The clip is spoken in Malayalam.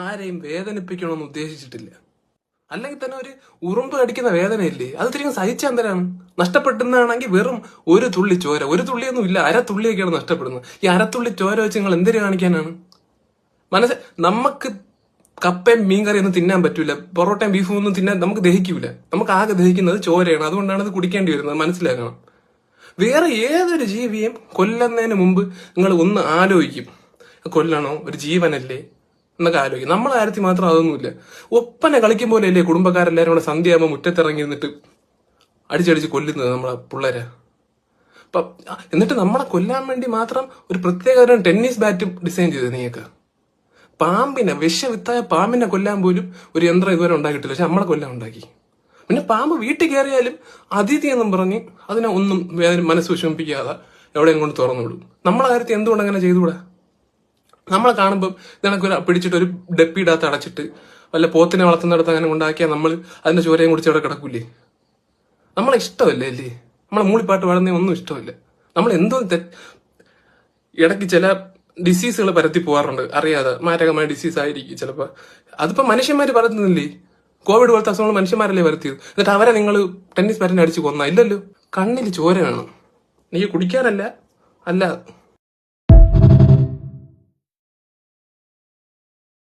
ആരെയും വേദനിപ്പിക്കണമെന്ന് ഉദ്ദേശിച്ചിട്ടില്ല. അല്ലെങ്കിൽ തന്നെ ഒരു ഉറുമ്പ് കടിക്കുന്ന വേദനയില്ലേ, അത് തിരികെ സഹിച്ചെന്തരാണ്? നഷ്ടപ്പെടുന്നതാണെങ്കിൽ വെറും ഒരു തുള്ളി ചോര, ഒരു തുള്ളിയൊന്നും ഇല്ല, അരത്തുള്ളിയൊക്കെയാണ് നഷ്ടപ്പെടുന്നത്. ഈ അരത്തുള്ളി ചോര വെച്ച് നിങ്ങൾ എന്തിനു കാണിക്കാനാണ്? നമുക്ക് കപ്പയും മീൻകറിയൊന്നും തിന്നാൻ പറ്റൂല, പൊറോട്ടയും ബീഫും ഒന്നും തിന്നാൻ നമുക്ക് ദഹിക്കൂല. നമുക്ക് ആകെ ദഹിക്കുന്നത് ചോരയാണ്. അതുകൊണ്ടാണ് ഇത് കുടിക്കേണ്ടി വരുന്നത്, മനസ്സിലാക്കണം. വേറെ ഏതൊരു ജീവിയും കൊല്ലുന്നതിന് മുമ്പ് നിങ്ങൾ ഒന്ന് ആലോചിക്കും, കൊല്ലണോ, ഒരു ജീവനല്ലേ എന്നൊക്കെ ആലോചിക്കും. നമ്മളെ കാര്യത്തിൽ മാത്രം അതൊന്നുമില്ല. ഒപ്പന കളിക്കും പോലെയല്ലേ കുടുംബക്കാരെല്ലാരും കൂടെ സന്ധ്യയാകുമ്പോൾ മുറ്റത്തിറങ്ങി നിന്നിട്ട് അടിച്ചടിച്ച് കൊല്ലുന്നത് നമ്മളെ പിള്ളേരെ. എന്നിട്ട് നമ്മളെ കൊല്ലാൻ വേണ്ടി മാത്രം ഒരു പ്രത്യേക ടെന്നീസ് ബാറ്റ് ഡിസൈൻ ചെയ്ത് നീയൊക്കെ. പാമ്പിനെ, വിഷവിത്തായ പാമ്പിനെ കൊല്ലാൻ പോലും ഒരു യന്ത്രം ഇതുവരെ ഉണ്ടാക്കിയിട്ടില്ല, പക്ഷെ നമ്മളെ കൊല്ലാൻ ഉണ്ടാക്കി. പിന്നെ പാമ്പ് വീട്ടിൽ കയറിയാലും അതിഥി എന്നും പറഞ്ഞ് അതിനെ ഒന്നും മനസ്സ് വിഷമിപ്പിക്കാതെ എവിടെയും കൊണ്ട് തുറന്നു വിടും. നമ്മളെ കാര്യത്തിൽ എന്തുകൊണ്ട് അങ്ങനെ ചെയ്തുകൂടാ? നമ്മളെ കാണുമ്പോൾ നിനക്ക് പിടിച്ചിട്ട് ഒരു ഡപ്പിയിടാത്ത അടച്ചിട്ട് വല്ല പോത്തിനെ വളർത്തുന്നിടത്ത് അങ്ങനെ ഉണ്ടാക്കിയാൽ നമ്മൾ അതിന്റെ ചോരയും കുടിച്ച് അവിടെ കിടക്കൂലേ? നമ്മളെ ഇഷ്ടമല്ലേ അല്ലേ? നമ്മളെ മൂളിപ്പാട്ട് പാടുന്ന ഒന്നും ഇഷ്ടമല്ല. നമ്മൾ എന്തോ ഇടയ്ക്ക് ചില ഡിസീസുകൾ പരത്തി പോകാറുണ്ട് അറിയാതെ, മാരകമായ ഡിസീസ് ആയിരിക്കും ചിലപ്പോൾ. അതിപ്പോ മനുഷ്യന്മാര് പരത്തുന്നില്ലേ? കോവിഡ് പോലത്തെ അസുഖങ്ങൾ മനുഷ്യന്മാരല്ലേ വരുത്തിയത്? എന്നിട്ട് അവരെ നിങ്ങൾ ടെന്നീസ് ബാറ്റിനെ അടിച്ച് കൊന്ന? ഇല്ലല്ലോ. കണ്ണിൽ ചോര വേണം, നീ കുടിക്കാനല്ല, അല്ല